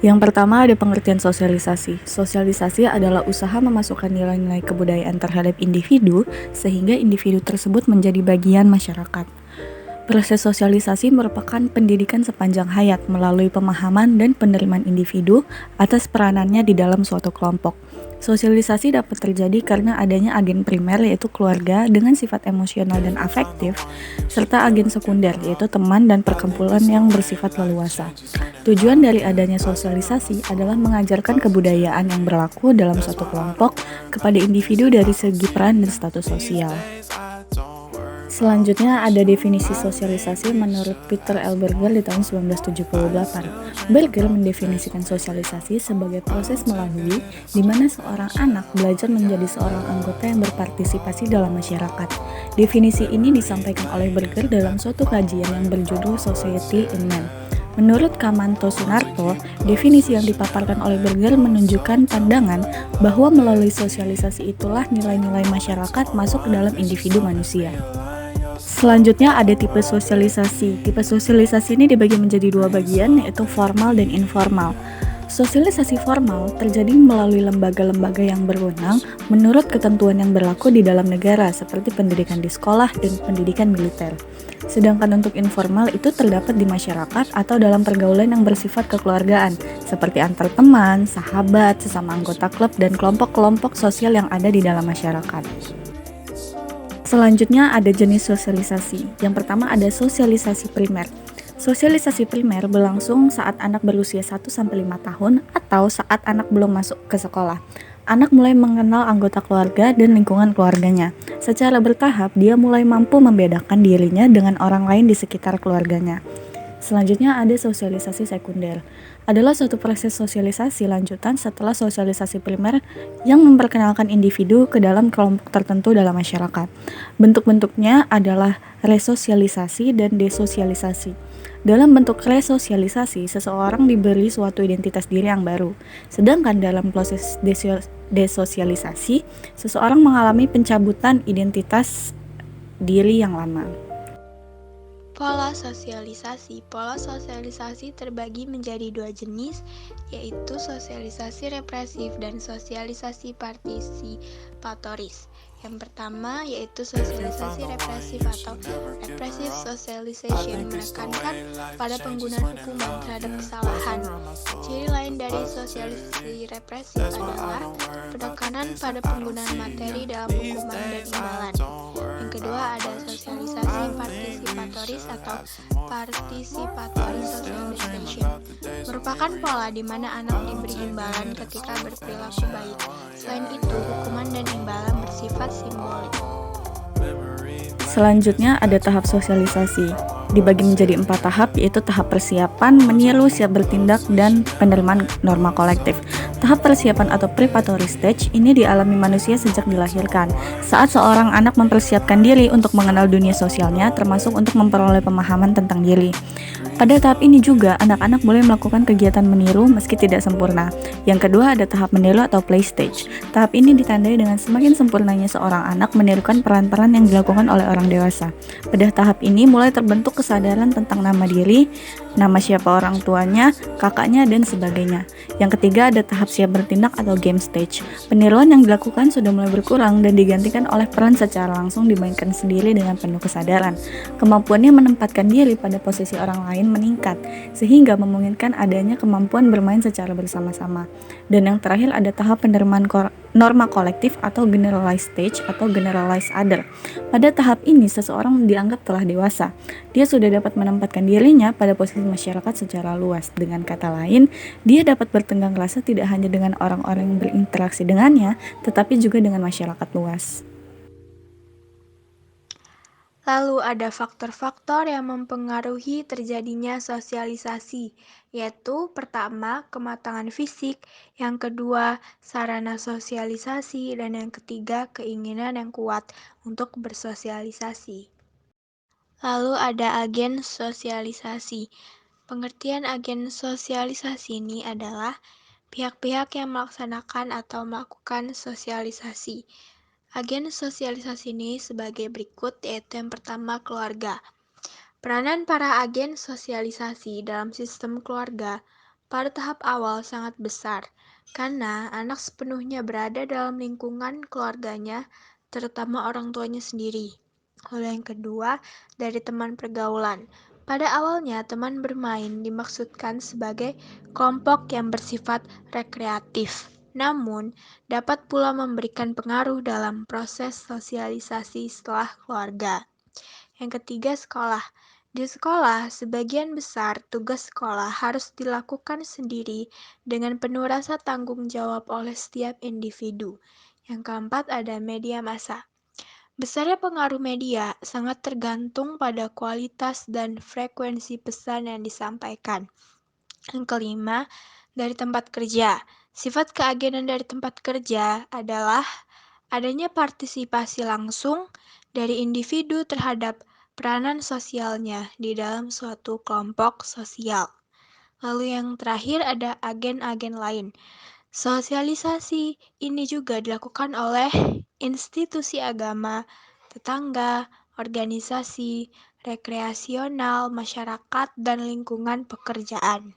Yang pertama ada pengertian sosialisasi. Sosialisasi adalah usaha memasukkan nilai-nilai kebudayaan terhadap individu sehingga individu tersebut menjadi bagian masyarakat. Proses sosialisasi merupakan pendidikan sepanjang hayat melalui pemahaman dan penerimaan individu atas peranannya di dalam suatu kelompok. Sosialisasi dapat terjadi karena adanya agen primer yaitu keluarga dengan sifat emosional dan afektif, serta agen sekunder yaitu teman dan perkumpulan yang bersifat leluasa. Tujuan dari adanya sosialisasi adalah mengajarkan kebudayaan yang berlaku dalam suatu kelompok kepada individu dari segi peran dan status sosial. Selanjutnya ada definisi sosialisasi menurut Peter L. Berger di tahun 1978. Berger mendefinisikan sosialisasi sebagai proses melalui di mana seorang anak belajar menjadi seorang anggota yang berpartisipasi dalam masyarakat. Definisi ini disampaikan oleh Berger dalam suatu kajian yang berjudul Society in Man. Menurut Kamanto Sunarto, definisi yang dipaparkan oleh Berger menunjukkan pandangan bahwa melalui sosialisasi itulah nilai-nilai masyarakat masuk ke dalam individu manusia. Selanjutnya ada tipe sosialisasi. Tipe sosialisasi ini dibagi menjadi dua bagian, yaitu formal dan informal. Sosialisasi formal terjadi melalui lembaga-lembaga yang berwenang menurut ketentuan yang berlaku di dalam negara, seperti pendidikan di sekolah dan pendidikan militer. Sedangkan untuk informal itu terdapat di masyarakat atau dalam pergaulan yang bersifat kekeluargaan, seperti antar teman, sahabat, sesama anggota klub, dan kelompok-kelompok sosial yang ada di dalam masyarakat. Selanjutnya ada jenis sosialisasi. Yang pertama ada sosialisasi primer. Sosialisasi primer berlangsung saat anak berusia 1-5 tahun atau saat anak belum masuk ke sekolah. Anak mulai mengenal anggota keluarga dan lingkungan keluarganya. Secara bertahap, dia mulai mampu membedakan dirinya dengan orang lain di sekitar keluarganya. Selanjutnya ada sosialisasi sekunder. Adalah suatu proses sosialisasi lanjutan setelah sosialisasi primer yang memperkenalkan individu ke dalam kelompok tertentu dalam masyarakat. Bentuk-bentuknya adalah resosialisasi dan desosialisasi. Dalam bentuk resosialisasi, seseorang diberi suatu identitas diri yang baru. Sedangkan dalam proses desosialisasi, seseorang mengalami pencabutan identitas diri yang lama. Pola sosialisasi. Pola sosialisasi terbagi menjadi dua jenis, yaitu sosialisasi represif dan sosialisasi partisipatoris. Yang pertama yaitu sosialisasi represif atau repressive socialization, menekankan pada penggunaan hukuman terhadap kesalahan. Ciri lain dari sosialisasi represif adalah penekanan pada penggunaan materi dalam hukuman dan imbalan. Yang kedua ada sosialisasi partisipatoris atau participatory socialization, merupakan pola di mana anak diberi imbalan ketika berperilaku baik. Selain itu, hukuman dan imbalan bersifat simbolik. Selanjutnya ada tahap sosialisasi. Dibagi menjadi 4 tahap, yaitu tahap persiapan, meniru, siap bertindak, dan penerimaan norma kolektif. Tahap persiapan atau preparatory stage ini dialami manusia sejak dilahirkan, saat seorang anak mempersiapkan diri untuk mengenal dunia sosialnya, termasuk untuk memperoleh pemahaman tentang diri. Pada tahap ini juga, anak-anak boleh melakukan kegiatan meniru meski tidak sempurna. Yang kedua ada tahap meniru atau play stage. Tahap ini ditandai dengan semakin sempurnanya seorang anak menirukan peran-peran yang dilakukan oleh orang dewasa. Pada tahap ini mulai terbentuk kesadaran tentang nama diri, nama siapa orang tuanya, kakaknya, dan sebagainya. Yang ketiga ada tahap siap bertindak atau game stage. Peniruan yang dilakukan sudah mulai berkurang dan digantikan oleh peran secara langsung dimainkan sendiri dengan penuh kesadaran. Kemampuannya menempatkan diri pada posisi orang lain meningkat, sehingga memungkinkan adanya kemampuan bermain secara bersama-sama. Dan yang terakhir ada tahap penerimaan norma kolektif atau generalized stage atau generalized other. Pada tahap ini seseorang dianggap telah dewasa. Dia sudah dapat menempatkan dirinya pada posisi masyarakat secara luas. Dengan kata lain, dia dapat bertenggang rasa tidak hanya dengan orang-orang yang berinteraksi dengannya, tetapi juga dengan masyarakat luas. Lalu ada faktor-faktor yang mempengaruhi terjadinya sosialisasi, yaitu pertama, kematangan fisik, yang kedua, sarana sosialisasi, dan yang ketiga, keinginan yang kuat untuk bersosialisasi. Lalu ada agen sosialisasi. Pengertian agen sosialisasi ini adalah pihak-pihak yang melaksanakan atau melakukan sosialisasi. Agen sosialisasi ini sebagai berikut, yaitu yang pertama keluarga. Peranan para agen sosialisasi dalam sistem keluarga. Pada tahap awal sangat besar, karena anak sepenuhnya berada dalam lingkungan keluarganya, terutama orang tuanya sendiri. Lalu yang kedua, dari teman pergaulan. Pada awalnya, teman bermain dimaksudkan sebagai kelompok yang bersifat rekreatif, namun dapat pula memberikan pengaruh dalam proses sosialisasi setelah keluarga. Yang ketiga, sekolah. Di sekolah, sebagian besar tugas sekolah harus dilakukan sendiri dengan penuh rasa tanggung jawab oleh setiap individu. Yang keempat, ada media massa. Besarnya pengaruh media sangat tergantung pada kualitas dan frekuensi pesan yang disampaikan. Yang kelima, dari tempat kerja. Sifat keagenan dari tempat kerja adalah adanya partisipasi langsung dari individu terhadap peranan sosialnya di dalam suatu kelompok sosial. Lalu yang terakhir ada agen-agen lain. Sosialisasi ini juga dilakukan oleh institusi agama, tetangga, organisasi, rekreasional, masyarakat, dan lingkungan pekerjaan.